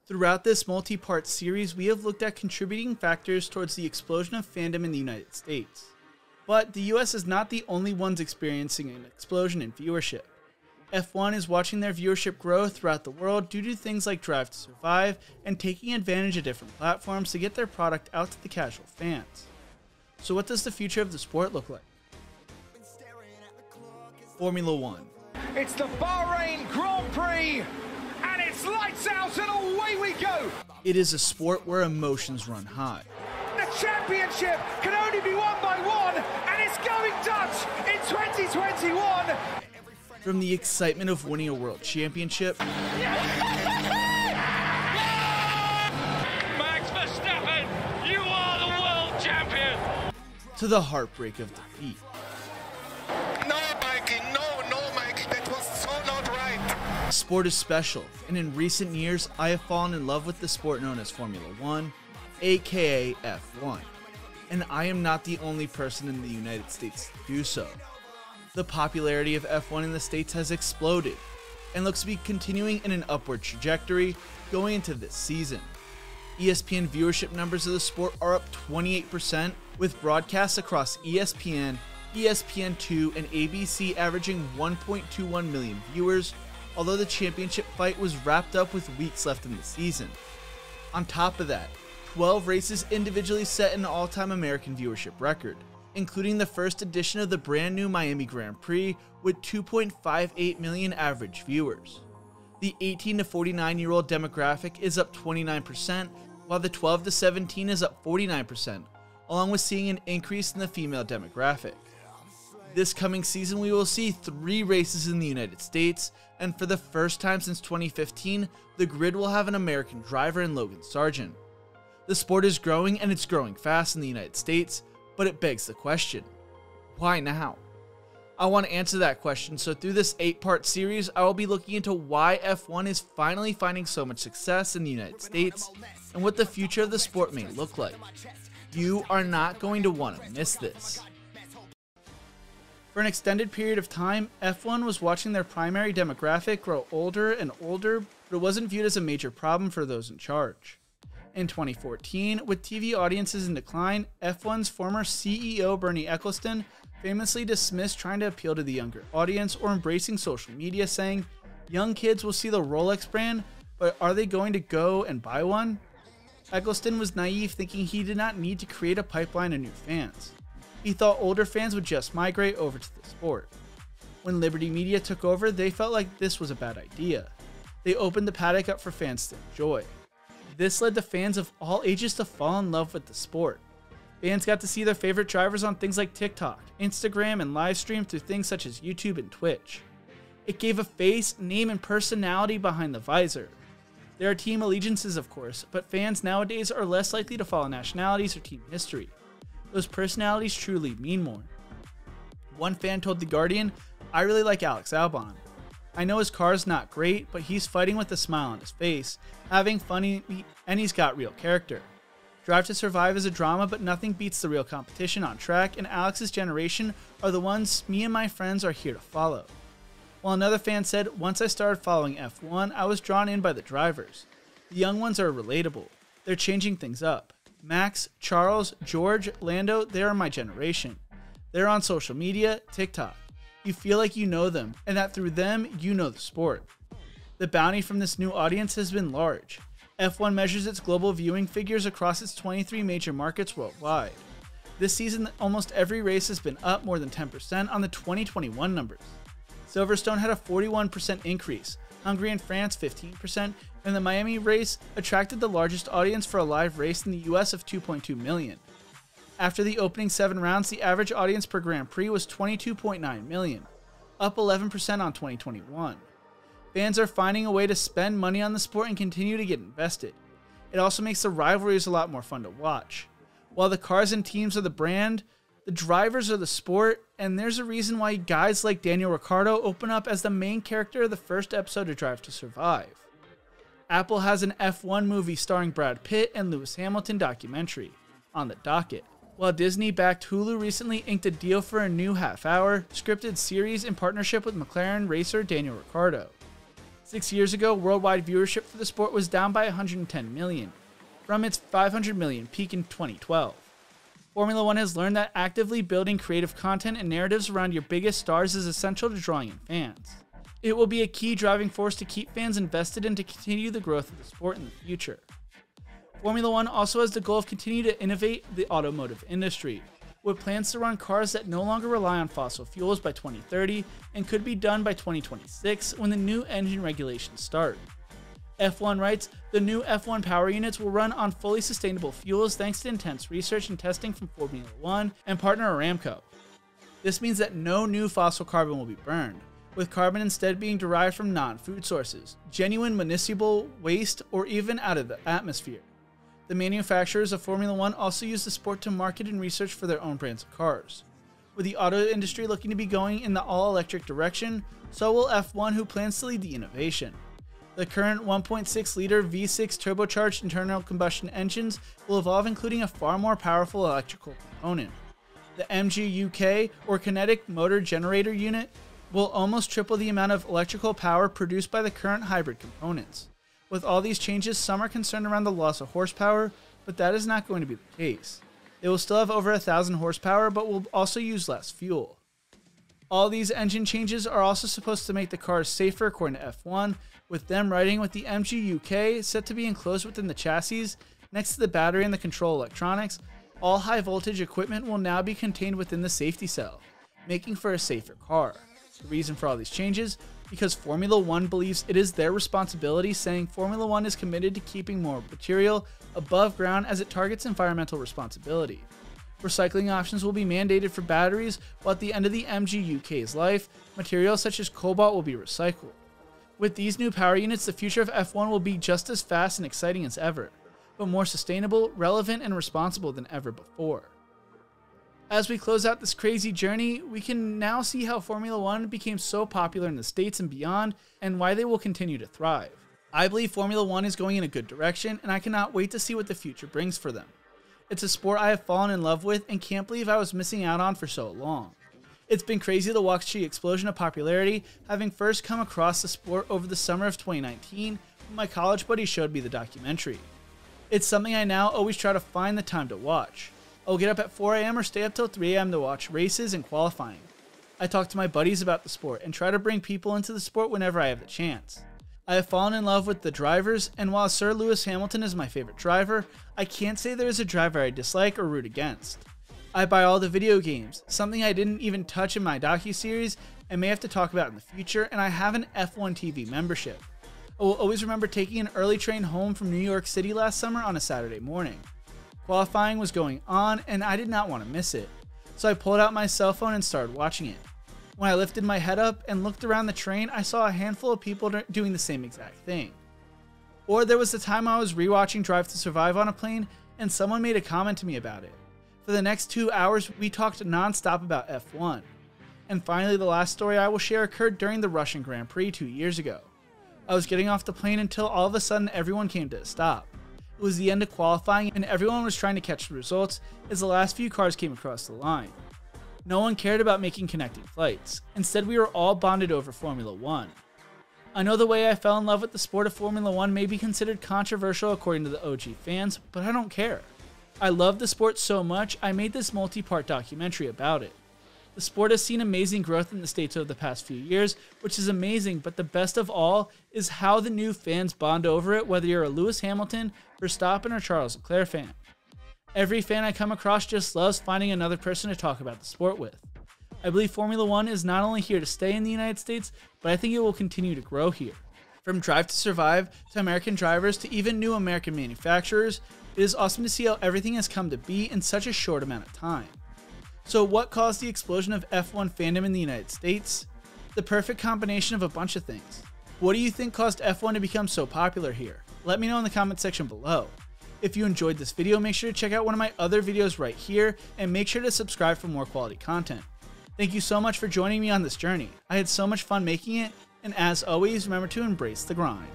Throughout this multi-part series, we have looked at contributing factors towards the explosion of fandom in the United States. But the US is not the only ones experiencing an explosion in viewership. F1 is watching their viewership grow throughout the world due to things like Drive to Survive and taking advantage of different platforms to get their product out to the casual fans. So what does the future of the sport look like? Formula One. It's the Bahrain Grand Prix, and it's lights out and away we go! It is a sport where emotions run high. The championship can only be won by one, and it's going Dutch in 2021! From the excitement of winning a world championship, Max Verstappen, you are the world champion! to the heartbreak of defeat. No, Mikey, no, Mike, that was so not right. Sport is special, and in recent years, I have fallen in love with the sport known as Formula One, aka F1. And I am not the only person in the United States to do so. The popularity of F1 in the States has exploded, and looks to be continuing in an upward trajectory going into this season. ESPN viewership numbers of the sport are up 28%, with broadcasts across ESPN, ESPN2, and ABC averaging 1.21 million viewers, although the championship fight was wrapped up with weeks left in the season. On top of that, 12 races individually set an all-time American viewership record, including the first edition of the brand new Miami Grand Prix with 2.58 million average viewers. The 18 to 49-year-old demographic is up 29%, while the 12 to 17 is up 49%, along with seeing an increase in the female demographic. This coming season, we will see 3 races in the United States, and for the first time since 2015, the grid will have an American driver in Logan Sargent. The sport is growing, and it's growing fast in the United States, but it begs the question, why now? I want to answer that question, so through this 8-part series, I will be looking into why F1 is finally finding so much success in the United States, and what the future of the sport may look like. You are not going to want to miss this. For an extended period of time, F1 was watching their primary demographic grow older and older, but it wasn't viewed as a major problem for those in charge. In 2014, with TV audiences in decline, F1's former CEO Bernie Ecclestone famously dismissed trying to appeal to the younger audience or embracing social media, saying, "Young kids will see the Rolex brand, but are they going to go and buy one?" Ecclestone was naive, thinking he did not need to create a pipeline of new fans. He thought older fans would just migrate over to the sport. When Liberty Media took over, they felt like this was a bad idea. They opened the paddock up for fans to enjoy. This led to fans of all ages to fall in love with the sport. Fans got to see their favorite drivers on things like TikTok, Instagram, and live stream through things such as YouTube and Twitch. It gave a face, name, and personality behind the visor. There are team allegiances, of course, but fans nowadays are less likely to follow nationalities or team history. Those personalities truly mean more. One fan told The Guardian, "I really like Alex Albon. I know his car is not great, but he's fighting with a smile on his face, having fun, and he's got real character. Drive to Survive is a drama, but nothing beats the real competition on track, and Alex's generation are the ones me and my friends are here to follow." While another fan said, "Once I started following F1, I was drawn in by the drivers. The young ones are relatable. They're changing things up. Max, Charles, George, Lando, they are my generation. They're on social media, TikTok. You feel like you know them, and that through them, you know the sport." The bounty from this new audience has been large. F1 measures its global viewing figures across its 23 major markets worldwide. This season, almost every race has been up more than 10% on the 2021 numbers. Silverstone had a 41% increase, Hungary and France 15%, and the Miami race attracted the largest audience for a live race in the US of 2.2 million. After the opening 7 rounds, the average audience per Grand Prix was 22.9 million, up 11% on 2021. Fans are finding a way to spend money on the sport and continue to get invested. It also makes the rivalries a lot more fun to watch. While the cars and teams are the brand, the drivers are the sport, and there's a reason why guys like Daniel Ricciardo open up as the main character of the first episode of Drive to Survive. Apple has an F1 movie starring Brad Pitt and Lewis Hamilton documentary on the docket, while Disney-backed Hulu recently inked a deal for a new half-hour, scripted series in partnership with McLaren racer Daniel Ricciardo. 6 years ago, worldwide viewership for the sport was down by 110 million, from its 500 million peak in 2012. Formula One has learned that actively building creative content and narratives around your biggest stars is essential to drawing in fans. It will be a key driving force to keep fans invested and to continue the growth of the sport in the future. Formula One also has the goal of continuing to innovate the automotive industry, with plans to run cars that no longer rely on fossil fuels by 2030 and could be done by 2026 when the new engine regulations start. F1 writes, the new F1 power units will run on fully sustainable fuels thanks to intense research and testing from Formula One and partner Aramco. This means that no new fossil carbon will be burned, with carbon instead being derived from non-food sources, genuine municipal waste, or even out of the atmosphere. The manufacturers of Formula One also use the sport to market and research for their own brands of cars. With the auto industry looking to be going in the all-electric direction, so will F1, who plans to lead the innovation. The current 1.6-liter V6 turbocharged internal combustion engines will evolve, including a far more powerful electrical component. The MGUK, or Kinetic Motor Generator Unit, will almost triple the amount of electrical power produced by the current hybrid components. With all these changes, some are concerned around the loss of horsepower, but that is not going to be the case. It will still have over 1,000 horsepower, but will also use less fuel. All these engine changes are also supposed to make the cars safer, according to F1, with them writing with the MGUK set to be enclosed within the chassis. Next to the battery and the control electronics, all high voltage equipment will now be contained within the safety cell, making for a safer car. The reason for all these changes? Because Formula One believes it is their responsibility, saying Formula One is committed to keeping more material above ground as it targets environmental responsibility. Recycling options will be mandated for batteries, while at the end of the MGUK's life, materials such as cobalt will be recycled. With these new power units, the future of F1 will be just as fast and exciting as ever, but more sustainable, relevant, and responsible than ever before. As we close out this crazy journey, we can now see how Formula One became so popular in the States and beyond, and why they will continue to thrive. I believe Formula One is going in a good direction, and I cannot wait to see what the future brings for them. It's a sport I have fallen in love with and can't believe I was missing out on for so long. It's been crazy to watch the explosion of popularity, having first come across the sport over the summer of 2019 when my college buddy showed me the documentary. It's something I now always try to find the time to watch. I'll get up at 4 AM or stay up till 3 AM to watch races and qualifying. I talk to my buddies about the sport and try to bring people into the sport whenever I have the chance. I have fallen in love with the drivers, and while Sir Lewis Hamilton is my favorite driver, I can't say there is a driver I dislike or root against. I buy all the video games, something I didn't even touch in my docuseries and may have to talk about in the future, and I have an F1 TV membership. I will always remember taking an early train home from New York City last summer on a Saturday morning. Qualifying was going on, and I did not want to miss it, so I pulled out my cell phone and started watching it. When I lifted my head up and looked around the train, I saw a handful of people doing the same exact thing. Or there was the time I was rewatching Drive to Survive on a plane, and someone made a comment to me about it. For the next 2 hours, we talked non-stop about F1. And finally, the last story I will share occurred during the Russian Grand Prix 2 years ago. I was getting off the plane until all of a sudden everyone came to a stop. It was the end of qualifying and everyone was trying to catch the results as the last few cars came across the line. No one cared about making connecting flights. Instead, we were all bonded over Formula One. I know the way I fell in love with the sport of Formula One may be considered controversial according to the OG fans, but I don't care. I love the sport so much, I made this multi-part documentary about it. The sport has seen amazing growth in the States over the past few years, which is amazing, but the best of all is how the new fans bond over it, whether you're a Lewis Hamilton, Verstappen, or Charles Leclerc fan. Every fan I come across just loves finding another person to talk about the sport with. I believe Formula One is not only here to stay in the United States, but I think it will continue to grow here. From Drive to Survive, to American drivers, to even new American manufacturers, it is awesome to see how everything has come to be in such a short amount of time. So what caused the explosion of F1 fandom in the United States? The perfect combination of a bunch of things. What do you think caused F1 to become so popular here? Let me know in the comment section below. If you enjoyed this video, make sure to check out one of my other videos right here, and make sure to subscribe for more quality content. Thank you so much for joining me on this journey. I had so much fun making it, and as always, remember to embrace the grind.